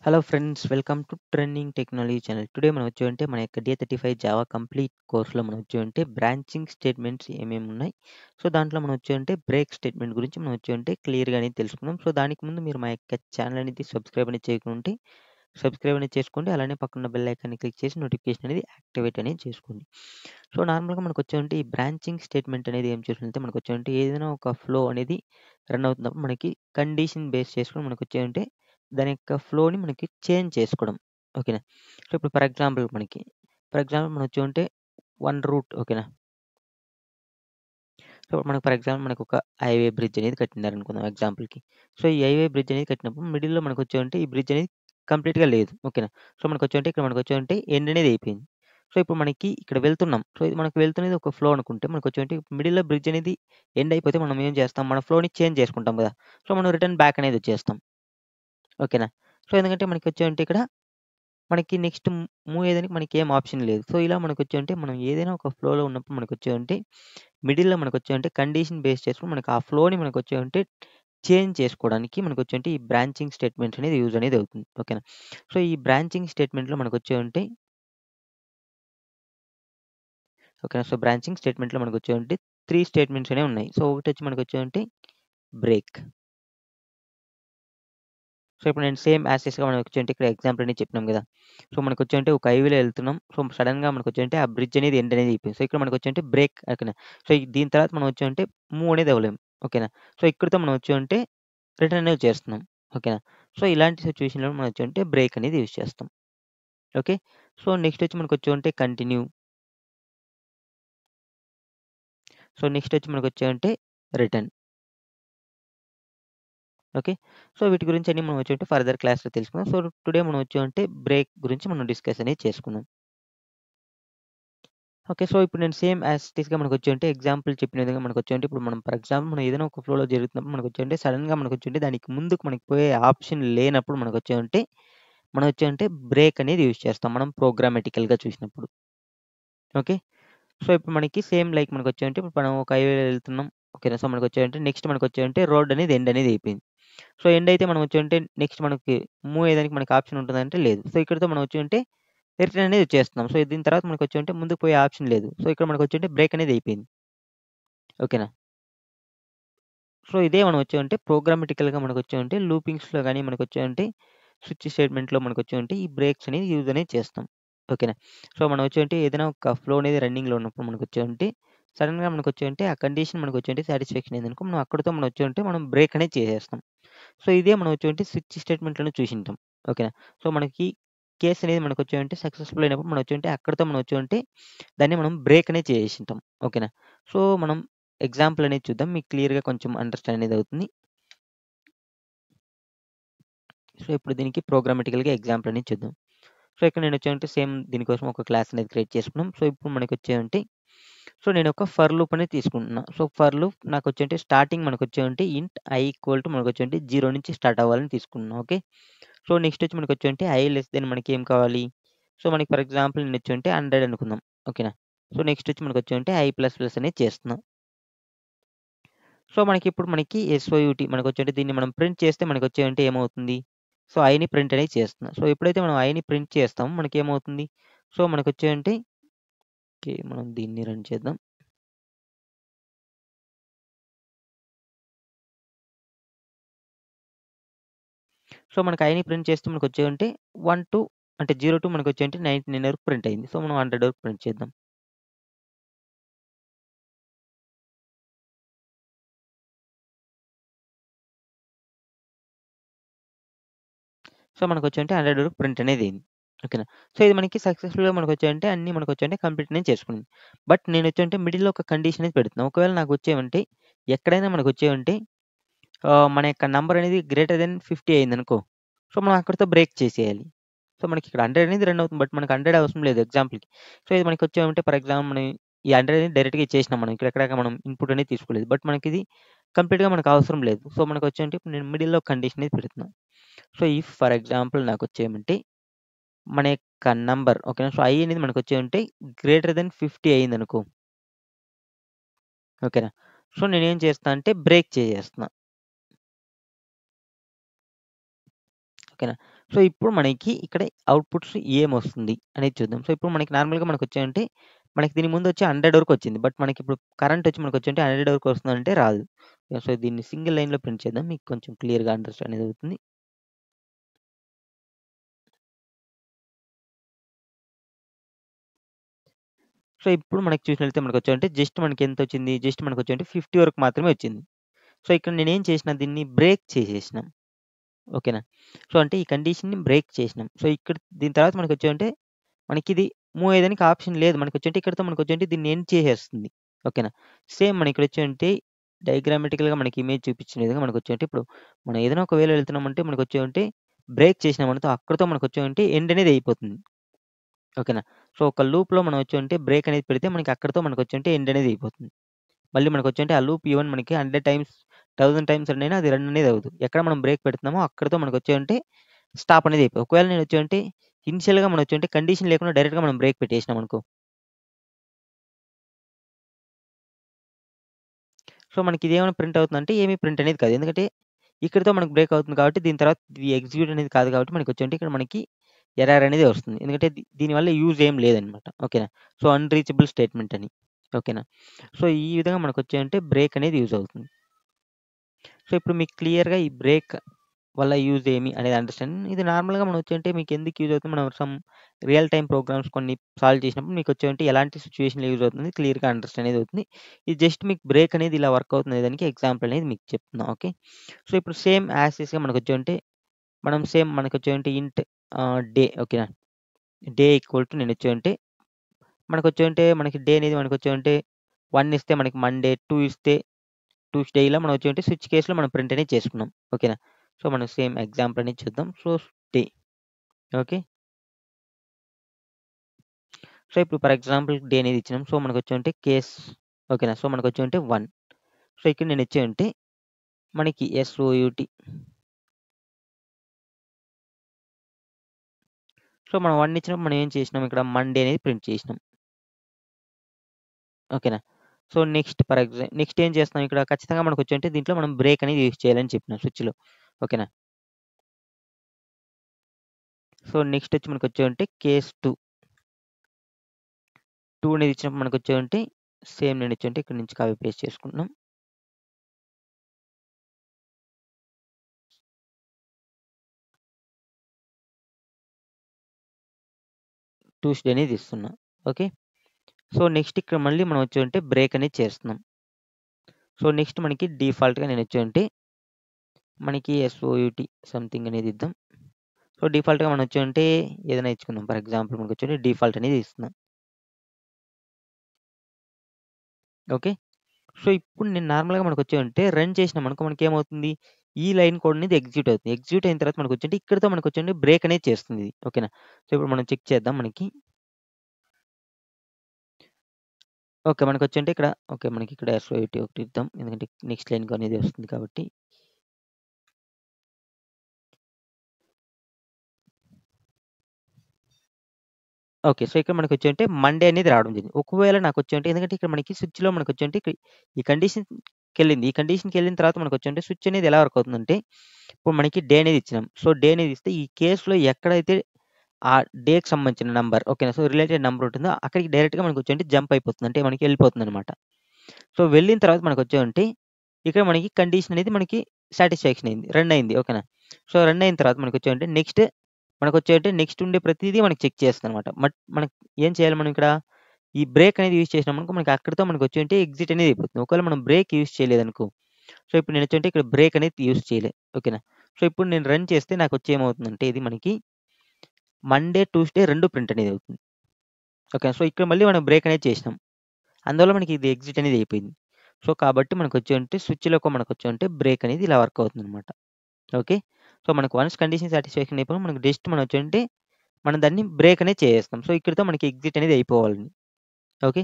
Hello friends, welcome to trending technology channel. Today మనం వచ్చామంటే మన యొక్క డే 35 జావా కంప్లీట్ కోర్స్‌లో మనం వచ్చామంటే బ్రాంచింగ్ స్టేట్మెంట్స్ ఏమేమి ఉన్నాయి. సో, దాంట్లో మనం వచ్చామంటే బ్రేక్ స్టేట్మెంట్ గురించి మనం వచ్చామంటే క్లియర్‌గా అనేది తెలుసుకుందాం. సో, దానికి ముందు మీరు మా యొక్క ఛానల్ అనేది సబ్స్క్రైబ్ అనేది చేయకుంటే సబ్స్క్రైబ్ అనేది చేసుకోండి. అలానే పక్కన బెల్ ఐకాన్‌ని క్లిక్ చేసి నోటిఫికేషన్ అనేది యాక్టివేట్ అనేది చేసుకోండి. సో, నార్మల్‌గా మనకు వచ్చామంటే ఈ బ్రాంచింగ్ స్టేట్మెంట్ అనేది ఏం చేస్తుందంటే మనకు వచ్చామంటే ఏదైనా ఒక ఫ్లో అనేది రన్ అవుతున్నప్పుడు మనకి కండిషన్ బేస్ చేసుకొని మనకు వచ్చామంటే దాని యొక్క ఫ్లోని మనకి చేంజ్ చేసుకోవడం. ఓకేనా. సో, ఇప్పుడు ఫర్ ఎగ్జాంపుల్ మనం వచ్చామంటే వన్ రూట్. ఓకేనా. సో, ఫర్ ఎగ్జాంపుల్ మనకొక హైవే బ్రిడ్జ్ అనేది కట్టినారనుకుందాం ఎగ్జాంపుల్‌కి. సో, ఈ హైవే బ్రిడ్జ్ అనేది కట్టినప్పుడు మిడిల్‌లో మనకొచ్చామంటే ఈ బ్రిడ్జ్ అనేది కంప్లీట్‌గా లేదు. ఓకేనా. సో, ఇక్కడ మనకొచ్చామంటే ఎండ్ అనేది అయిపోయింది. సో, ఇప్పుడు మనకి ఇక్కడ వెళ్తున్నాం. సో, ఇది మనకు వెళ్తున్నది ఒక ఫ్లో అనుకుంటే మనకొచ్చామంటే మిడిల్‌లో బ్రిడ్జ్ అనేది ఎండ్ అయిపోతే మనం ఏం చేస్తాం? మన ఫ్లోని చేంజ్ చేసుకుంటాం గదా! సో, మనం రిటర్న్ బ్యాక్ అనేది వచ్చేస్తాం. ఓకేనా. సో, ఎందుకంటే మనకొచ్చామంటే ఇక్కడ మనకి నెక్స్ట్ మూవ్ అయ్యేదానికి మనకేం ఆప్షన్ లేదు. సో, ఇలా మనకొచ్చామంటే మనం ఏదైనా ఒక ఫ్లోలో ఉన్నప్పుడు మనకొచ్చామంటే మిడిల్‌లో మనకొచ్చామంటే కండిషన్ బేస్ చేసుకొని మనకు ఆ ఫ్లోని మనకొచ్చామంటే చేంజ్ చేసుకోవడానికి మనకొచ్చామంటే ఈ బ్రాంచింగ్ స్టేట్మెంట్స్ అనేది యూజ్ అనేది అవుతుంది. ఓకేనా. సో, ఈ బ్రాంచింగ్ స్టేట్మెంట్‌లో మనకొచ్చామంటే ఓకేనా. సో, బ్రాంచింగ్ స్టేట్మెంట్‌లో మనకొచ్చామంటే 3 స్టేట్మెంట్స్ అనేవి ఉన్నాయి. సో, ఒకటొచ్చి మనకొచ్చామంటే బ్రేక్. సో, ఇప్పుడు నేను సేమ్ యాజ్ టీజ్‌గా మనకొచ్చామంటే ఇక్కడ ఎగ్జాంపుల్ అనేది చెప్పినాం గదా! సో, మనకొచ్చామంటే ఒక హైవేలో ఎళ్తున్నాం. సో, సడెన్‌గా మనకొచ్చామంటే ఆ బ్రిడ్జ్ అనేది ఎండ్ అనేది అయిపోయింది. సో, ఇక్కడ మనకొచ్చామంటే బ్రేక్. ఓకేనా. సో, దీని తర్వాత మనం వచ్చామంటే మూవ్ అనేది అవ్వలేము. ఓకేనా. సో, ఇక్కడితో మనం వచ్చామంటే రిటర్న్ అనేది చేస్తున్నాం. ఓకేనా. సో, ఇలాంటి సిట్యుయేషన్‌లో మనం వచ్చామంటే బ్రేక్ అనేది యూజ్ చేస్తాం. ఓకే. సో, నెక్స్ట్ వచ్చి మనకొచ్చామంటే కంటిన్యూ. సో, నెక్స్ట్ వచ్చి మనకొచ్చామంటే రిటర్న్. ఓకే. సో, వీటి గురించి అన్ని మనం వచ్చామంటే ఫర్దర్ క్లాస్‌లో తెలుసుకుందాం. సో, టుడే మనం వచ్చామంటే బ్రేక్ గురించి మనం డిస్కస్ అనేది చేసుకుందాం. ఓకే. సో, ఇప్పుడు నేను సేమ్ యాజ్ ఇట్ ఈస్‌గా మనకొచ్చామంటే ఎగ్జాంపుల్ చెప్పిన విధంగా మనకొచ్చామంటే ఇప్పుడు మనం ఫర్ ఎగ్జాంపుల్ మనం ఏదైనా ఒక ఫ్లోలో జరుగుతున్నప్పుడు మనకొచ్చామంటే సడెన్‌గా మనకొచ్చామంటే దానికి ముందుకు మనకి పోయే ఆప్షన్ లేనప్పుడు మనం వచ్చామంటే బ్రేక్ అనేది యూజ్ చేస్తాం. మనం ప్రోగ్రామాటికల్‌గా చూసినప్పుడు. ఓకే. సో, ఇప్పుడు మనకి సేమ్ లైక్ మనకొచ్చామంటే ఇప్పుడు మనం ఒక హైవేలో వెళ్తున్నాం. ఓకేనా. సో, మనకొచ్చామంటే నెక్స్ట్ మనకొచ్చామంటే రోడ్ అనేది ఎండ్ అనేది అయిపోయింది. సో, ఎండ్ అయితే మనం వచ్చామంటే నెక్స్ట్ మనకి మూవ్ అయ్యేదానికి మనకి ఆప్షన్ ఉంటదంటే లేదు. సో, ఇక్కడితో మనం వచ్చామంటే రిటర్న్ అనేది వచ్చేస్తున్నాం. సో, దీని తర్వాత మనకొచ్చామంటే ముందుకు పోయే ఆప్షన్ లేదు. సో, ఇక్కడ మనకొచ్చామంటే బ్రేక్ అనేది అయిపోయింది. ఓకేనా. సో, ఇదే మనం వచ్చామంటే ప్రోగ్రామాటికల్‌గా మనకొచ్చామంటే లూపింగ్స్‌లో గాని మనకొచ్చామంటే స్విచ్ స్టేట్మెంట్‌లో మనకొచ్చామంటే ఈ బ్రేక్స్ అనేది యూజ్ అనేది చేస్తాం. ఓకేనా. సో, మనం వచ్చామంటే ఏదైనా ఒక ఫ్లో అనేది రన్నింగ్‌లో ఉన్నప్పుడు మనకొచ్చామంటే సడెన్‌గా మనకొచ్చామంటే ఆ కండిషన్ మనకొచ్చామంటే సాటిస్ఫాక్షన్ అయిందనుకో మనం అక్కడితో మనం వచ్చామంటే మనం బ్రేక్ అనేది చేసేస్తాం. సో, ఇదే మనం వచ్చామంటే స్విచ్ స్టేట్మెంట్‌లోనే చూసింటాం. ఓకేనా. సో, మనకి కేస్ అనేది మనకొచ్చామంటే సక్సెస్‌ఫుల్ అయినప్పుడు మనం వచ్చామంటే అక్కడితో మనం వచ్చామంటే దాన్ని మనం బ్రేక్ అనేది చేసేసింటాం. ఓకేనా. సో, మనం ఎగ్జాంపుల్ అనేది చూద్దాం. మీకు క్లియర్‌గా కొంచెం అండర్‌స్టాండ్ అనేది అవుతుంది. సో, ఇప్పుడు దీనికి ప్రోగ్రామాటికల్‌గా ఎగ్జాంపుల్ అనేది చూద్దాం. సో, ఇక్కడ నేనొచ్చానంటే సేమ్ దీనికోసం ఒక క్లాస్ అనేది క్రియేట్ చేసుకున్నాం. సో, ఇప్పుడు మనకొచ్చేవంటే సో, నేనొక ఫర్ లూప్ అనేది తీసుకుంటున్నా. సో, ఫర్ లూప్ నాకొచ్చేంటే స్టార్టింగ్ మనకొచ్చేవంటే ఇంట్ i ఈక్వల్ టు మనకొచ్చేంటే 0 నుంచి స్టార్ట్ అవ్వాలని తీసుకున్నా. ఓకే. సో, నెక్స్ట్ వచ్చి మనకొచ్చేంటే i లెస్ దెన్ మనకేం కావాలి? సో, మనకి ఫర్ ఎగ్జాంపుల్ నేనొచ్చేంటే 100 అనుకుందాం. ఓకేనా. సో, నెక్స్ట్ వచ్చి మనకొచ్చేంటే i ప్లస్ ప్లస్ అనేది చేస్తున్నా. సో, మనకి SOUT మనకొచ్చేంటే దీన్ని మనం ప్రింట్ చేస్తే మనకొచ్చేవంటే ఏమవుతుంది? సో, ఐని ప్రింట్ అనేది చేస్తున్నా. సో, ఎప్పుడైతే మనం ఐని ప్రింట్ చేస్తామో మనకేమవుతుంది? So, మనకొచ్చేవంటే okay. మనం దీన్ని రన్ చేద్దాం. సో, మనకు ఐని ప్రింట్ చేస్తే మనకొచ్చేవంటే 1-2 అంటే 0-2 మనకొచ్చేవంటే 99 వరకు ప్రింట్ అయింది. సో, మనం 100 వరకు ప్రింట్ చేద్దాం. సో, మనకొచ్చేవంటే 100 వరకు ప్రింట్ అనేది అయింది. ఓకేనా. సో, ఇది మనకి సక్సెస్‌ఫుల్‌గా మనకొచ్చాయంటే అన్నీ మనకొచ్చాయంటే కంప్లీట్ అనేది చేసుకునింది. బట్ నేనొచ్చేవంటే మిడిల్‌లో ఒక కండిషన్ అనేది పెడుతున్నా. ఒకవేళ నాకొచ్చేవంటే ఎక్కడైనా మనకొచ్చేవంటే మన యొక్క నంబర్ అనేది గ్రేటర్ థాన్ 50 అయిందనుకో, సో, మనం అక్కడితో బ్రేక్ చేసేయాలి. సో, మనకిక్కడ 100 అనేది రన్ అవుతుంది. బట్ మనకు 100 అవసరం లేదు ఎగ్జాంపుల్‌కి. సో, ఇది మనకొచ్చేమంటే ఫర్ ఎగ్జాంపుల్ మనం ఈ 100 అనేది డైరెక్ట్‌గా ఇచ్చేసినాం మనం. ఇక్కడెక్కడ మనం ఇన్‌పుట్ అనేది తీసుకోలేదు. బట్ మనకిది కంప్లీట్‌గా మనకు అవసరం లేదు. సో, మనకొచ్చేంటే ఇప్పుడు నేను మిడిల్‌లో కండిషన్ అనేది పెడుతున్నా. సో, ఇఫ్ ఫర్ ఎగ్జాంపుల్ నాకొచ్చేయమంటే మన యొక్క నంబర్ ఓకేనా. సో, i అనేది మనకొచ్చేయంటే గ్రేటర్ థాన్ 50 అయిందనుకో. ఓకేనా. సో, నేనేం చేస్తా అంటే బ్రేక్ చేసేస్తున్నా. ఓకేనా. సో, ఇప్పుడు మనకి ఇక్కడ అవుట్‌పుట్స్ ఏమొస్తుంది అనేది చూద్దాం. సో, ఇప్పుడు మనకి నార్మల్‌గా మనకొచ్చాయంటే మనకి దీని ముందొచ్చి 100 వరకొచ్చింది. బట్ మనకిప్పుడు కరెంటొచ్చి మనకొచ్చేంటి 100 వరకు వస్తుందంటే రాదు. సో, దీన్ని సింగిల్ లైన్‌లో ప్రింట్ చేద్దాం. మీకు కొంచెం క్లియర్‌గా అండర్‌స్టాండ్ అనేది అవుతుంది. సో, ఇప్పుడు మనకి చూసినట్లయితే మనకొచ్చాయంటే జస్ట్ మనకెంతొచ్చింది? జస్ట్ మనకొచ్చేంటి 50 వరకు మాత్రమే వచ్చింది. సో, ఇక్కడ నేనేం చేసినా దీన్ని బ్రేక్ చేసేసినా. ఓకేనా. సో, అంటే ఈ కండిషన్‌ని బ్రేక్ చేసినాం. సో, ఇక్కడ దీని తర్వాత మనకొచ్చేంటే మనకిది మూవ్ అయ్యేదానికి ఆప్షన్ లేదు. మనకొచ్చేంటి ఇక్కడితో మనకొచ్చేంటి దీన్ని ఎండ్ చేసేస్తుంది. ఓకేనా. సేమ్ మనకిక్కడొచ్చేంటి డయాగ్రామాటికల్‌గా మనకి ఇమేజ్ చూపించిన విధంగా మనకొచ్చేంటి ఇప్పుడు మనం ఏదైనా ఒక వేలో వెళ్తున్నామంటే మనకొచ్చేంటి బ్రేక్ చేసినామనుకో అక్కడితో మనకొచ్చేంటి ఎండ్ అనేది అయిపోతుంది. ఓకేనా. సో, ఒక లూప్‌లో మనం వచ్చేంటి బ్రేక్ అనేది పెడితే మనకి అక్కడితో మనకొచ్చేంటి ఎండ్ అనేది అయిపోతుంది. మళ్ళీ మనకొచ్చేంటి ఆ లూప్ ఈవెన్ మనకి 100 టైమ్స్, 1000 టైమ్స్ రన్ అయినా అది రన్ అనేది అవ్వదు. ఎక్కడ మనం బ్రేక్ పెడుతున్నామో అక్కడితో మనకొచ్చేంటి స్టాప్ అనేది అయిపోయి. ఒకవేళ నేనొచ్చేంటి ఇనిషియల్‌గా మనం వచ్చేంటి కండిషన్ లేకుండా డైరెక్ట్‌గా మనం బ్రేక్ పెట్టేసినామనుకో సో, మనకిదేమైనా ప్రింట్ అవుతుందంటే ఏమి ప్రింట్ అనేది కాదు. ఎందుకంటే ఇక్కడితో మనకు బ్రేక్ అవుతుంది కాబట్టి దీని తర్వాత ఇది ఎగ్జిక్యూట్ అనేది కాదు కాబట్టి మనకొచ్చేంటి ఇక్కడ మనకి ఎర్రర్ అనేది వస్తుంది. ఎందుకంటే దీనివల్ల యూజ్ ఏం లేదనమాట. ఓకేనా. సో, అన్‌రీచబుల్ స్టేట్‌మెంట్ అని. ఓకేనా. సో, ఈ విధంగా మనకొచ్చేంటే బ్రేక్ అనేది యూజ్ అవుతుంది. సో, ఇప్పుడు మీకు క్లియర్‌గా ఈ బ్రేక్ వల్ల యూజ్ ఏమి అనేది అండర్‌స్టాండ్ ఇది నార్మల్‌గా మనం వచ్చేంటే మీకెందుకు యూజ్ అవుతుంది? మనం సమ్ రియల్ టైమ్ ప్రోగ్రామ్స్ కొన్ని సాల్వ్ చేసినప్పుడు మీకొచ్చేంటి ఎలాంటి సిట్యుయేషన్‌లో యూజ్ అవుతుంది క్లియర్‌గా అండర్‌స్టాండ్ అనేది అవుతుంది. ఇది జస్ట్ మీకు బ్రేక్ అనేది ఇలా వర్క్ అవుతుంది దానికి ఎగ్జాంపుల్ అనేది మీకు చెప్తున్నా. ఓకే. సో, ఇప్పుడు సేమ్ యాస్ టీజ్‌గా మనకొచ్చేంటి మనం సేమ్ మనకొచ్చేంటి ఇంట్ డే ఓకేనా. డే ఈక్వల్ టు నేనొచ్చేంటి మనకొచ్చేంటి మనకి డే అనేది మనకొచ్చేంటి 1 ఇస్తే మనకి మండే, 2 ఇస్తే ట్యూస్‌డే ఇలా మనం వచ్చేంటి స్విచ్ కేస్‌లో మనం ప్రింట్ అనేది చేసుకున్నాం. ఓకేనా. సో, మనం సేమ్ ఎగ్జాంపుల్ అనేది చూద్దాం. So, day okay. సో, ఇప్పుడు ఫర్ ఎగ్జాంపుల్ డే అనేది ఇచ్చినాం. సో, మనకొచ్చేంటి కేస్ ఓకేనా. సో, మనకొచ్చేంటి 1 సో, ఇక్కడ నేను ఇచ్చేంటి మనకి ఎస్ఓయూటీ సో, మనం 1 ఇచ్చినప్పుడు మనం ఏం చేసినాం ఇక్కడ మండే అనేది ప్రింట్ చేసినాం. ఓకేనా. సో, నెక్స్ట్ ఏం చేస్తున్నాం ఇక్కడ ఖచ్చితంగా మనకొచ్చేంటి దీంట్లో మనం బ్రేక్ అనేది యూజ్ చేయాలని చెప్పినాం స్విచ్‌లో. ఓకేనా. సో, నెక్స్ట్ వచ్చి మనకొచ్చేంటి కేస్ 2 అనేది ఇచ్చినప్పుడు మనకొచ్చేంటి సేమ్ నేను ఇచ్చేంటి ఇక్కడ నుంచి కాపీ పేస్ట్ చేసుకుంటున్నాం. ట్యూస్‌డే అనేది ఇస్తున్నా. ఓకే. సో, నెక్స్ట్ ఇక్కడ మళ్ళీ మనం వచ్చేంటి బ్రేక్ అనేది చేస్తున్నాం. సో, నెక్స్ట్ మనకి డిఫాల్ట్‌గా నేనొచ్చేంటి మనకి ఎస్ఓయూటీ సంథింగ్ అనేది ఇద్దాం. సో, డిఫాల్ట్‌గా మనం వచ్చేంటి ఏదైనా ఇచ్చుకుందాం. ఫర్ ఎగ్జాంపుల్ మనకొచ్చేంటి డిఫాల్ట్ అనేది ఇస్తున్నాం. ఓకే. సో, ఇప్పుడు నేను నార్మల్‌గా మనకొచ్చేంటి రన్ చేసినామనుకో మనకేమవుతుంది? ఈ లైన్ కోడ్ అనేది ఎగ్జిక్యూట్ అవుతుంది. ఎగ్జిక్యూట్ అయిన తర్వాత మనకొచ్చేంటి ఇక్కడితో మనకొచ్చేంటి బ్రేక్ అనేది చేస్తుంది ఇది. ఓకేనా. సో, ఇప్పుడు మనం చెక్ చేద్దాం మనకి. ఓకే. మనకొచ్చేంటి ఇక్కడ ఓకే. మనకిక్కడ ఎస్ఓయూటీ ఒకటి ఇద్దాం. ఎందుకంటే నెక్స్ట్ లైన్‌కి అనేది వస్తుంది కాబట్టి. ఓకే. సో, ఇక్కడ మనకొచ్చేంటి మండే అనేది రావడం జరిగింది. ఒకవేళ నాకొచ్చేంటి ఎందుకంటే ఇక్కడ మనకి స్విచ్‌లో మనకొచ్చేంటి ఈ కండిషన్‌కెళ్ళింది. ఈ కండిషన్‌కెళ్ళిన తర్వాత మనకొచ్చేంటి స్విచ్ అనేది ఎలా వర్క్ అవుతుందంటే, ఇప్పుడు మనకి డే అనేది ఇచ్చినాం. సో, డే అనేది ఇస్తే ఈ కేస్‌లో ఎక్కడైతే ఆ డేకి సంబంధించిన నంబర్ ఓకేనా. సో, రిలేటెడ్ నంబర్ ఉంటుందో అక్కడికి డైరెక్ట్‌గా మనకొచ్చేంటి జంప్ అయిపోతుంది. అంటే మనకి వెళ్ళిపోతుందనమాట. సో, వెళ్ళిన తర్వాత మనకొచ్చేంటి ఇక్కడ మనకి కండిషన్ అనేది మనకి సాటిస్ఫాక్షన్ అయింది. రన్ అయింది. ఓకేనా. సో, రన్ అయిన తర్వాత మనకొచ్చేంటి నెక్స్ట్ ఉండే ప్రతీదీ మనకి చెక్ చేస్తుందనమాట. మనకి ఏం చేయాలి మనం ఇక్కడ ఈ బ్రేక్ అనేది యూజ్ చేసినామనుకో మనకి అక్కడితో మనకొచ్చేంటి ఎగ్జిట్ అనేది అయిపోతుంది. ఒకవేళ మనం బ్రేక్ యూజ్ చేయలేదనుకో సో, ఇప్పుడు నేనొచ్చేంటి ఇక్కడ బ్రేక్ అనేది యూజ్ చేయలే. ఓకేనా. సో, ఇప్పుడు నేను రన్ చేస్తే నాకొచ్చి ఏమవుతుందంటే ఇది మనకి మండే, ట్యూస్‌డే 2 ప్రింట్ అనేది అవుతుంది. ఓకే. సో, ఇక్కడ మళ్ళీ మనం బ్రేక్ అనేది చేసినాం. అందువల్ల మనకి ఇది ఎగ్జిట్ అనేది అయిపోయింది. సో, కాబట్టి మనకొచ్చేంటి స్విచ్‌లోకి మనకొచ్చేంటి బ్రేక్ అనేది ఇలా వర్క్ అవుతుందనమాట. ఓకే. సో, మనకు వన్స్ కండిషన్ సాటిస్ఫాక్షన్ అయిపోయి మనకు జస్ట్ మనం వచ్చేంటి మనం దాన్ని బ్రేక్ అనేది చేసేస్తాం. సో, ఇక్కడితో మనకి ఎగ్జిట్ అనేది అయిపోవాలి. ఓకే.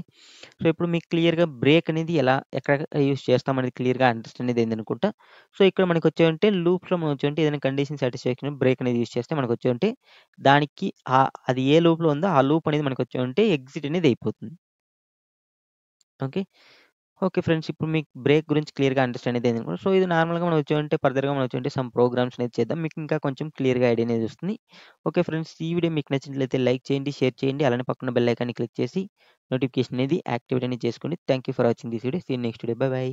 సో, ఇప్పుడు మీకు క్లియర్‌గా బ్రేక్ అనేది ఎక్కడ యూజ్ చేస్తామనేది క్లియర్‌గా అండర్‌స్టాండ్ అనేది అయిందనుకుంటా. సో, ఇక్కడ మనకొచ్చేంటి లూప్స్‌లో మనం వచ్చేంటి ఏదైనా కండిషన్ సాటిస్ఫాక్షన్ బ్రేక్ అనేది యూజ్ చేస్తే మనకొచ్చేంటి దానికి అది ఏ లూప్‌లో ఉందో ఆ లూప్ అనేది మనకొచ్చేంటి ఎగ్జిట్ అనేది అయిపోతుంది. ఓకే. Okay friends. ఇప్పుడు మీకు బ్రేక్ గురించి క్లియర్‌గా అండర్‌స్టాండ్ అయితే అయిందనుకుంటా. సో, ఇది నార్మల్‌గా మనం వచ్చామంటే ఫర్దర్‌గా మనం వచ్చామంటే సమ్ ప్రోగ్రామ్స్ అనేది చేద్దాం. మీకు ఇంకా కొంచెం క్లియర్‌గా ఐడియా అనేది వస్తుంది. Okay friends. ఈ వీడియో మీకు నచ్చినట్లయితే లైక్ చేయండి, షేర్ చేయండి. అలానే పక్కన బెల్ ఐకాన్‌ని క్లిక్ చేసి నోటిఫికేషన్ అనేది యాక్టివేట్ అనేది చేసుకోండి. Thank you for watching this video. See you next video. Bye by.